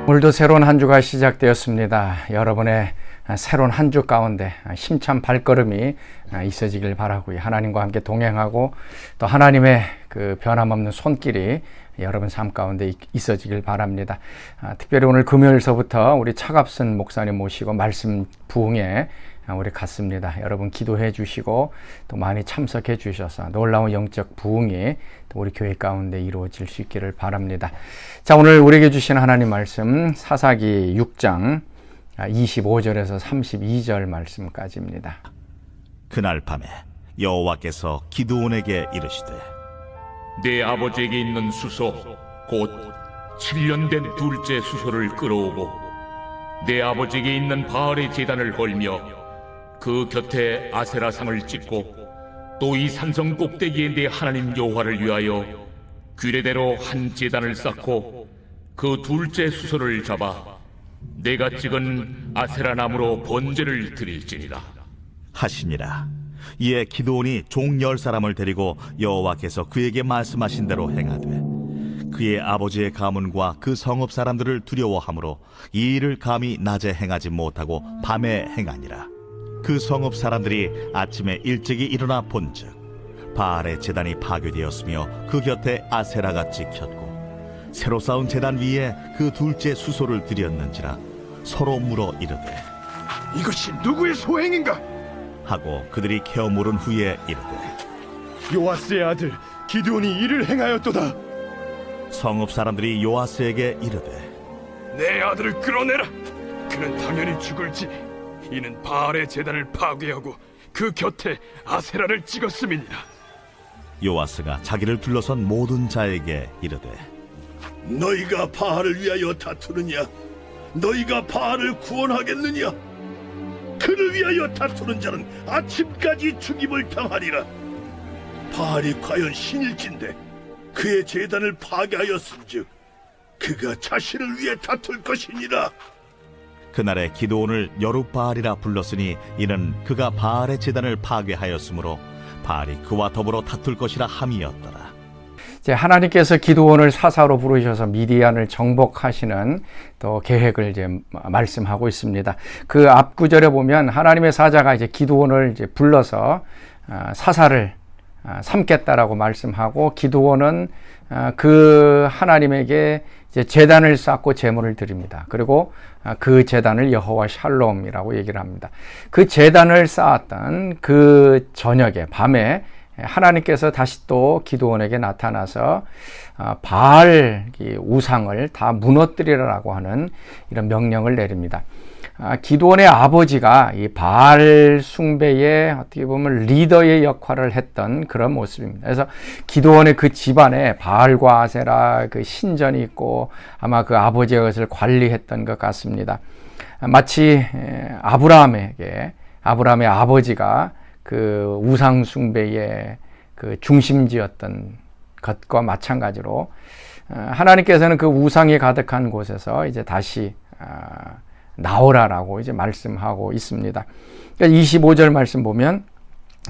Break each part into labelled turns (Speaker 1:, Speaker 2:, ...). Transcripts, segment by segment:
Speaker 1: 오늘도 새로운 한 주가 시작되었습니다. 여러분의 새로운 한 주 가운데 힘찬 발걸음이 있어지길 바라고요. 하나님과 함께 동행하고 또 하나님의 그 변함없는 손길이 여러분 삶 가운데 있어지길 바랍니다. 특별히 오늘 금요일서부터 우리 차갑선 목사님 모시고 말씀 부흥에 우리 갔습니다. 여러분 기도해 주시고 또 많이 참석해 주셔서 놀라운 영적 부흥이 또 우리 교회 가운데 이루어질 수 있기를 바랍니다. 자, 오늘 우리에게 주신 하나님 말씀 사사기 6장 25절에서 32절 말씀까지입니다.
Speaker 2: 그날 밤에 여호와께서 기드온에게 이르시되
Speaker 3: 내 아버지에게 있는 수소 곧 7년 된 둘째 수소를 끌어오고 내 아버지에게 있는 바알의 제단을 헐며 그 곁에 아세라상을 찍고 또 이 산성 꼭대기에 내 하나님 여호와를 위하여 규례대로 한 제단을 쌓고 그 둘째 수소를 잡아 내가 찍은 아세라 나무로 번제를 드릴지니라
Speaker 2: 하시니라. 이에 기드온이 종 10사람을 데리고 여호와께서 그에게 말씀하신 대로 행하되 그의 아버지의 가문과 그 성읍 사람들을 두려워하므로 이 일을 감히 낮에 행하지 못하고 밤에 행하니라. 그 성읍 사람들이 아침에 일찍이 일어나 본즉 바알의 제단이 파괴되었으며 그 곁에 아세라가 찍혔고 새로 쌓은 제단 위에 그 둘째 수소를 드렸는지라 서로 물어 이르되
Speaker 4: 이것이 누구의 소행인가?
Speaker 2: 하고 그들이 캐어 물은 후에 이르되
Speaker 4: 요아스의 아들 기드온이 이를 행하였도다.
Speaker 2: 성읍 사람들이 요아스에게 이르되
Speaker 4: 내 아들을 끌어내라. 그는 당연히 죽을지니 이는 바알의 제단을 파괴하고 그 곁에 아세라를 찍었음이니라.
Speaker 2: 요아스가 자기를 둘러선 모든 자에게 이르되
Speaker 5: 너희가 바알을 위하여 다투느냐? 너희가 바알을 구원하겠느냐? 그를 위하여 다투는 자는 아침까지 죽임을 당하리라. 바알이 과연 신일진데 그의 제단을 파괴하였은즉 그가 자신을 위해 다툴 것이니라.
Speaker 2: 그날에 기드온을 여룻바알이라 불렀으니 이는 그가 바알의 제단을 파괴하였으므로 바알이 그와 더불어 다툴 것이라 함이었더라.
Speaker 1: 이제 하나님께서 기드온을 사사로 부르셔서 미디안을 정복하시는 또 계획을 이제 말씀하고 있습니다. 그 앞 구절에 보면 하나님의 사자가 이제 기드온을 이제 불러서 사사를 삼겠다라고 말씀하고 기드온은 그 하나님에게 이제 제단을 쌓고 제물을 드립니다. 그리고 그 제단을 여호와 샬롬이라고 얘기를 합니다. 그 제단을 쌓았던 그 저녁에 밤에 하나님께서 다시 또 기드온에게 나타나서 바알 우상을 다 무너뜨리라고 하는 이런 명령을 내립니다. 기드온의 아버지가 이 바알 숭배의 어떻게 보면 리더의 역할을 했던 그런 모습입니다. 그래서 기드온의 그 집안에 바알과 아세라 그 신전이 있고 아마 그 아버지가 그것을 관리했던 것 같습니다. 마치 아브라함의 아버지가 그 우상 숭배의 그 중심지였던 것과 마찬가지로 하나님께서는 그 우상이 가득한 곳에서 이제 다시 나오라라고 이제 말씀하고 있습니다. 그러니까 25절 말씀 보면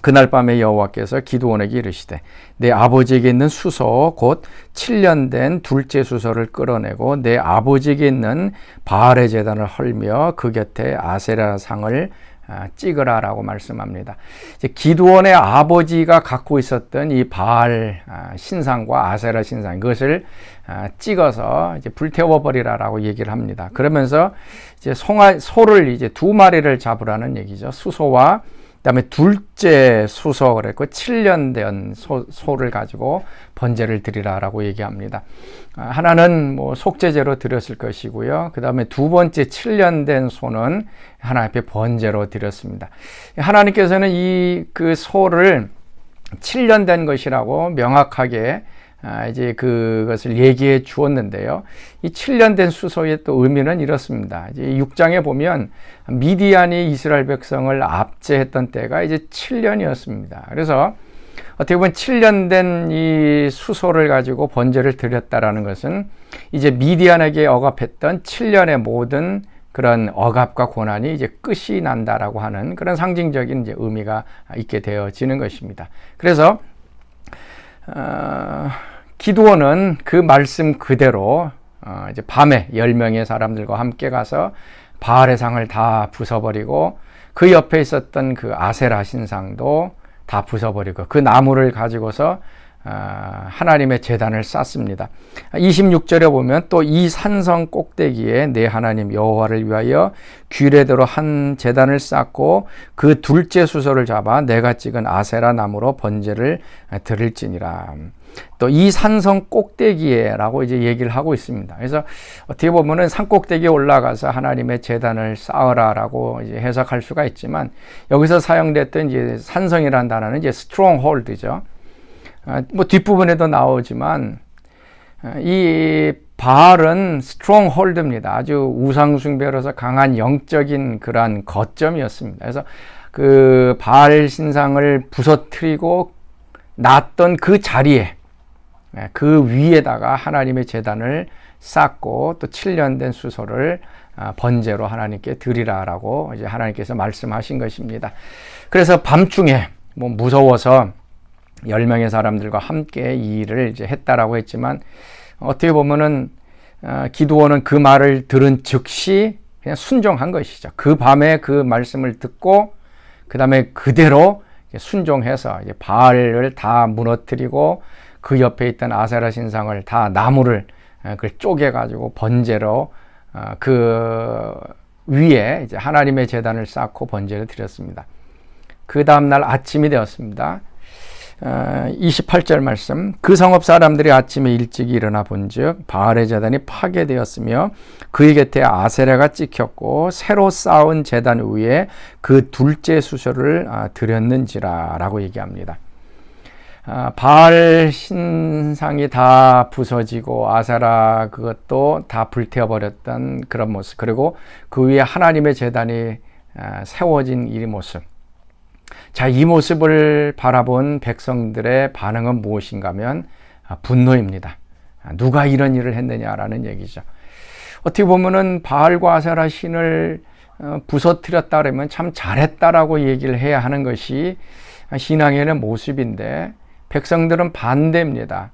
Speaker 1: 그날 밤에 여호와께서 기드온에게 이르시되 내 아버지에게 있는 수소 곧 7년 된 둘째 수소를 끌어내고 내 아버지에게 있는 바알의 제단을 헐며 그 곁에 아세라 상을 찍으라라고 말씀합니다. 이제 기드온의 아버지가 갖고 있었던 이 바알 신상과 아세라 신상 그것을 찍어서 이제 불태워버리라라고 얘기를 합니다. 그러면서 이제 소를 이제 2마리를 잡으라는 얘기죠. 수소와 그다음에 둘째 수소 그랬고 7년 된 소를 가지고 번제를 드리라라고 얘기합니다. 하나는 뭐 속죄제로 드렸을 것이고요. 그다음에 두 번째 7년 된 소는 하나님 앞에 번제로 드렸습니다. 하나님께서는 이 그 소를 7년 된 것이라고 명확하게 이제 그것을 얘기해 주었는데요. 이 7년 된 수소의 또 의미는 이렇습니다. 이제 6장에 보면 미디안이 이스라엘 백성을 압제했던 때가 이제 7년이었습니다. 그래서 어떻게 보면 7년 된 이 수소를 가지고 번제를 드렸다라는 것은 이제 미디안에게 억압했던 7년의 모든 그런 억압과 고난이 이제 끝이 난다라고 하는 그런 상징적인 이제 의미가 있게 되어지는 것입니다. 그래서 기드온은 그 말씀 그대로 이제 밤에 10명의 사람들과 함께 가서 바알의 상을 다 부숴버리고 그 옆에 있었던 그 아세라 신상도 다 부숴버리고 그 나무를 가지고서 하나님의 제단을 쌓습니다. 26절에 보면 또 이 산성 꼭대기에 내 하나님 여호와를 위하여 규례대로 한 제단을 쌓고 그 둘째 수소를 잡아 내가 찍은 아세라 나무로 번제를 드릴지니라. 또 이 산성 꼭대기에라고 이제 얘기를 하고 있습니다. 그래서 어떻게 보면은 산 꼭대기에 올라가서 하나님의 제단을 쌓으라라고 이제 해석할 수가 있지만 여기서 사용됐던 이제 산성이라는 단어는 이제 stronghold죠. 뭐 뒷부분에도 나오지만 이 바알은 stronghold입니다. 아주 우상숭배로서 강한 영적인 그러한 거점이었습니다. 그래서 그 바알 신상을 부서뜨리고 놨던 그 자리에 그 위에다가 하나님의 제단을 쌓고 또 7년 된 수소를 번제로 하나님께 드리라라고 이제 하나님께서 말씀하신 것입니다. 그래서 밤중에 뭐 무서워서 10명의 사람들과 함께 이 일을 이제 했다라고 했지만 어떻게 보면은 기드온은 그 말을 들은 즉시 그냥 순종한 것이죠. 그 밤에 그 말씀을 듣고 그 다음에 그대로 순종해서 이제 바알을 다 무너뜨리고 그 옆에 있던 아세라 신상을 다 나무를 그걸 쪼개 가지고 번제로 그 위에 이제 하나님의 제단을 쌓고 번제를 드렸습니다. 그 다음 날 아침이 되었습니다. 28절 말씀. 그 성읍 사람들이 아침에 일찍 일어나 본즉 바알의 제단이 파괴되었으며 그의 곁에 아세라가 찍혔고 새로 쌓은 제단 위에 그 둘째 수소를 드렸는지라 라고 얘기합니다. 바알 신상이 다 부서지고 아세라 그것도 다 불태워버렸던 그런 모습, 그리고 그 위에 하나님의 제단이 세워진 이 모습. 자, 이 모습을 바라본 백성들의 반응은 무엇인가 하면 분노입니다. 누가 이런 일을 했느냐라는 얘기죠. 어떻게 보면은 바알과 아세라 신을 부서뜨렸다 그러면 참 잘했다라고 얘기를 해야 하는 것이 신앙의 모습인데 백성들은 반대입니다.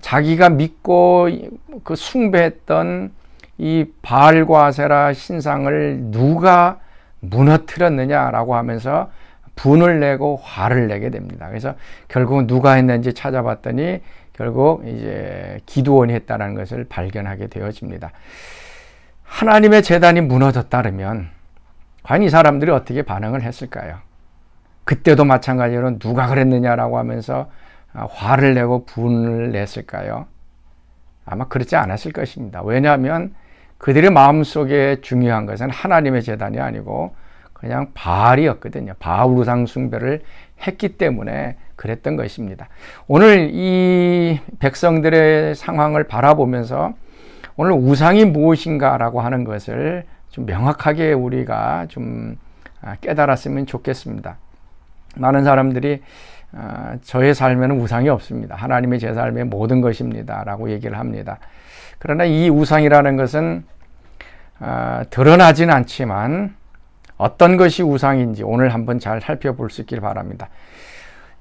Speaker 1: 자기가 믿고 그 숭배했던 이 바알과 아세라 신상을 누가 무너뜨렸느냐라고 하면서 분을 내고 화를 내게 됩니다. 그래서 결국은 누가 했는지 찾아봤더니 결국 이제 기드온이 했다는 것을 발견하게 되어집니다. 하나님의 제단이 무너졌다면 과연 이 사람들이 어떻게 반응을 했을까요? 그때도 마찬가지로 누가 그랬느냐라고 하면서 화를 내고 분을 냈을까요? 아마 그렇지 않았을 것입니다. 왜냐하면 그들의 마음속에 중요한 것은 하나님의 제단이 아니고 그냥 바알이었거든요. 바알 우상 숭배를 했기 때문에 그랬던 것입니다. 오늘 이 백성들의 상황을 바라보면서 오늘 우상이 무엇인가라고 하는 것을 좀 명확하게 우리가 좀 깨달았으면 좋겠습니다. 많은 사람들이 저의 삶에는 우상이 없습니다. 하나님의 제 삶의 모든 것입니다. 라고 얘기를 합니다. 그러나 이 우상이라는 것은 드러나진 않지만 어떤 것이 우상인지 오늘 한번 잘 살펴볼 수 있길 바랍니다.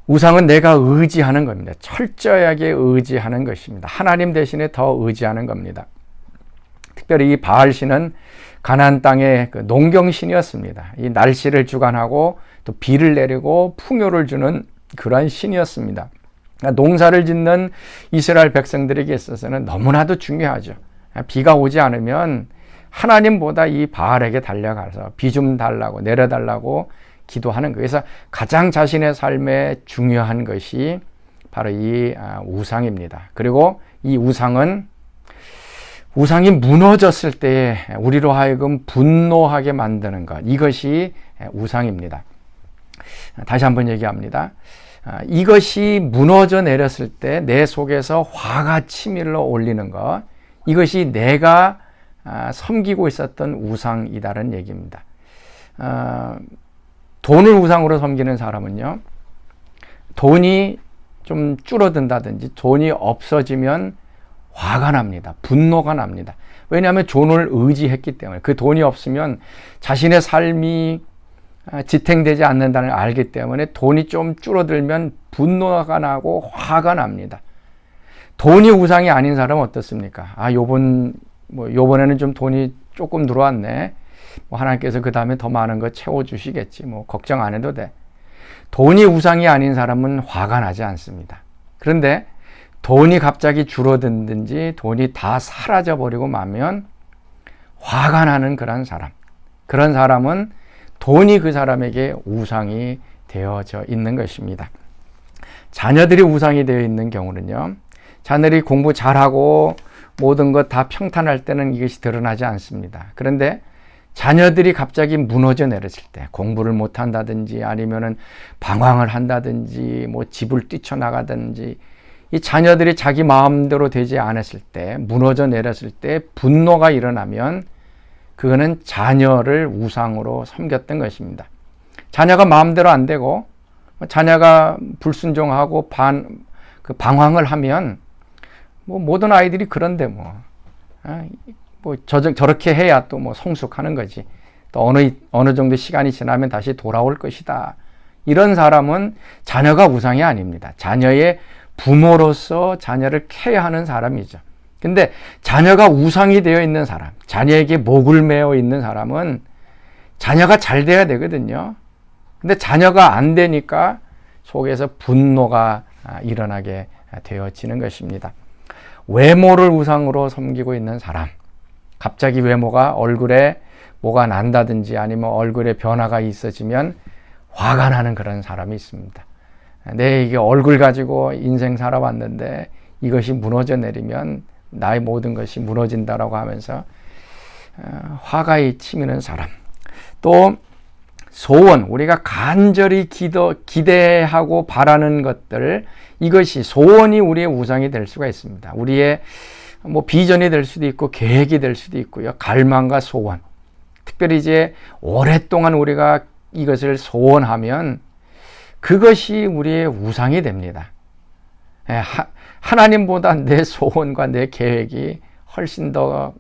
Speaker 1: 우상은 내가 의지하는 겁니다. 철저하게 의지하는 것입니다. 하나님 대신에 더 의지하는 겁니다. 특별히 이 바알신은 가나안 땅의 그 농경신이었습니다. 이 날씨를 주관하고 또 비를 내리고 풍요를 주는 그러한 신이었습니다. 그러니까 농사를 짓는 이스라엘 백성들에게 있어서는 너무나도 중요하죠. 비가 오지 않으면 하나님보다 이 바알에게 달려가서 비 좀 달라고 내려달라고 기도하는 거예요. 그래서 가장 자신의 삶에 중요한 것이 바로 이 우상입니다. 그리고 이 우상이 무너졌을 때 우리로 하여금 분노하게 만드는 것, 이것이 우상입니다. 다시 한번 얘기합니다. 이것이 무너져 내렸을 때 내 속에서 화가 치밀어 올리는 것, 이것이 내가 섬기고 있었던 우상이다라는 얘기입니다. 돈을 우상으로 섬기는 사람은요, 돈이 좀 줄어든다든지 돈이 없어지면 화가 납니다. 분노가 납니다. 왜냐하면 돈을 의지했기 때문에, 그 돈이 없으면 자신의 삶이 지탱되지 않는다는 걸 알기 때문에 돈이 좀 줄어들면 분노가 나고 화가 납니다. 돈이 우상이 아닌 사람은 어떻습니까? 요번에는 좀 돈이 조금 들어왔네. 하나님께서 그 다음에 더 많은 거 채워주시겠지. 걱정 안 해도 돼. 돈이 우상이 아닌 사람은 화가 나지 않습니다. 그런데 돈이 갑자기 줄어든든지 돈이 다 사라져버리고 마면 화가 나는 그런 사람은 돈이 그 사람에게 우상이 되어져 있는 것입니다. 자녀들이 우상이 되어 있는 경우는요, 자녀들이 공부 잘하고 모든 것 다 평탄할 때는 이것이 드러나지 않습니다. 그런데 자녀들이 갑자기 무너져 내렸을 때, 공부를 못한다든지 아니면은 방황을 한다든지 집을 뛰쳐나가든지, 이 자녀들이 자기 마음대로 되지 않았을 때, 무너져 내렸을 때 분노가 일어나면 그거는 자녀를 우상으로 섬겼던 것입니다. 자녀가 마음대로 안 되고 자녀가 불순종하고 방황을 하면 모든 아이들이 그런데 저렇게 해야 또 성숙하는 거지. 또 어느 정도 시간이 지나면 다시 돌아올 것이다. 이런 사람은 자녀가 우상이 아닙니다. 자녀의 부모로서 자녀를 케어하는 사람이죠. 근데 자녀가 우상이 되어 있는 사람, 자녀에게 목을 메어 있는 사람은 자녀가 잘 돼야 되거든요. 근데 자녀가 안 되니까 속에서 분노가 일어나게 되어지는 것입니다. 외모를 우상으로 섬기고 있는 사람, 갑자기 외모가 얼굴에 뭐가 난다든지 아니면 얼굴에 변화가 있어지면 화가 나는 그런 사람이 있습니다. 이게 얼굴 가지고 인생 살아왔는데 이것이 무너져 내리면 나의 모든 것이 무너진다라고 하면서 화가 치미는 사람. 또 소원, 우리가 간절히 기대하고 바라는 것들, 이것이 소원이 우리의 우상이 될 수가 있습니다. 우리의 비전이 될 수도 있고 계획이 될 수도 있고요. 갈망과 소원. 특별히 이제 오랫동안 우리가 이것을 소원하면 그것이 우리의 우상이 됩니다. 하나님보다 내 소원과 내 계획이 훨씬 더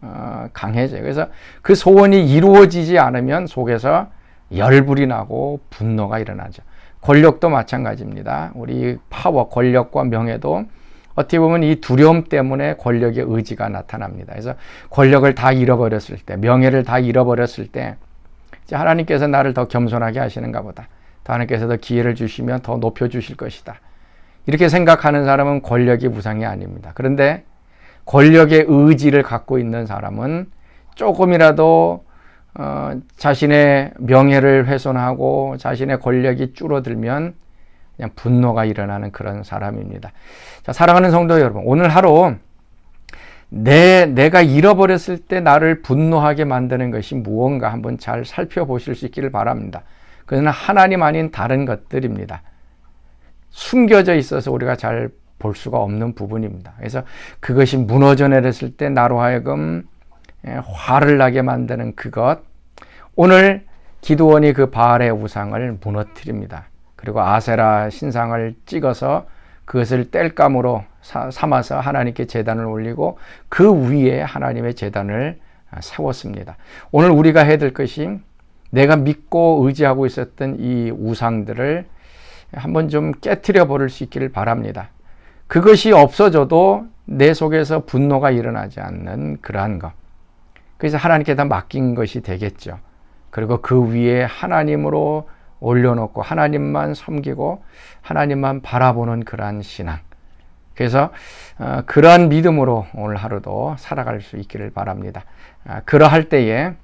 Speaker 1: 강해져요. 그래서 그 소원이 이루어지지 않으면 속에서 열불이 나고 분노가 일어나죠. 권력도 마찬가지입니다. 우리 파워, 권력과 명예도 어떻게 보면 이 두려움 때문에 권력의 의지가 나타납니다. 그래서 권력을 다 잃어버렸을 때, 명예를 다 잃어버렸을 때, 이제 하나님께서 나를 더 겸손하게 하시는가 보다. 하나님께서 더 기회를 주시면 더 높여주실 것이다. 이렇게 생각하는 사람은 권력이 우상이 아닙니다. 그런데 권력의 의지를 갖고 있는 사람은 조금이라도 자신의 명예를 훼손하고 자신의 권력이 줄어들면 그냥 분노가 일어나는 그런 사람입니다. 자, 사랑하는 성도 여러분, 오늘 하루 내가 잃어버렸을 때 나를 분노하게 만드는 것이 무언가 한번 잘 살펴보실 수 있기를 바랍니다. 그것은 하나님 아닌 다른 것들입니다. 숨겨져 있어서 우리가 잘 볼 수가 없는 부분입니다. 그래서 그것이 무너져 내렸을 때 나로 하여금 화를 나게 만드는 그것, 오늘 기드온이 그 바알의 우상을 무너뜨립니다. 그리고 아세라 신상을 찍어서 그것을 땔감으로 삼아서 하나님께 제단을 올리고 그 위에 하나님의 제단을 세웠습니다. 오늘 우리가 해야 될 것이 내가 믿고 의지하고 있었던 이 우상들을 한번 좀 깨트려 버릴 수 있기를 바랍니다. 그것이 없어져도 내 속에서 분노가 일어나지 않는 그러한 것. 그래서 하나님께 다 맡긴 것이 되겠죠. 그리고 그 위에 하나님으로 올려놓고 하나님만 섬기고 하나님만 바라보는 그러한 신앙. 그래서 그러한 믿음으로 오늘 하루도 살아갈 수 있기를 바랍니다. 그러할 때에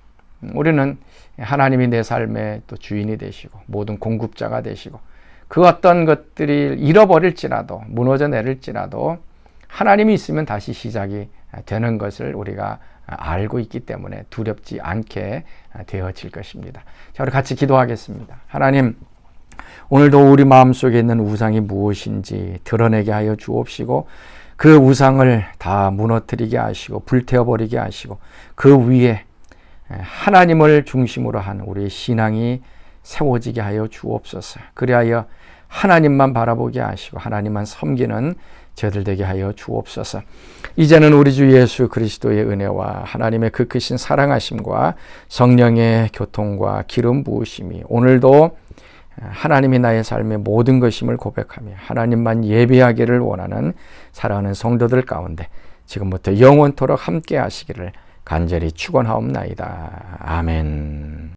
Speaker 1: 우리는 하나님이 내 삶의 또 주인이 되시고 모든 공급자가 되시고 그 어떤 것들이 잃어버릴지라도 무너져 내릴지라도 하나님이 있으면 다시 시작이 되는 것을 우리가 알고 있기 때문에 두렵지 않게 되어질 것입니다. 자, 우리 같이 기도하겠습니다. 하나님, 오늘도 우리 마음속에 있는 우상이 무엇인지 드러내게 하여 주옵시고 그 우상을 다 무너뜨리게 하시고 불태워버리게 하시고 그 위에 하나님을 중심으로 한 우리의 신앙이 세워지게 하여 주옵소서. 그리하여 하나님만 바라보게 하시고 하나님만 섬기는 저들 되게 하여 주옵소서. 이제는 우리 주 예수 그리스도의 은혜와 하나님의 그 크신 사랑하심과 성령의 교통과 기름 부으심이 오늘도 하나님이 나의 삶의 모든 것임을 고백하며 하나님만 예배하기를 원하는 사랑하는 성도들 가운데 지금부터 영원토록 함께 하시기를 간절히 축원하옵나이다. 아멘.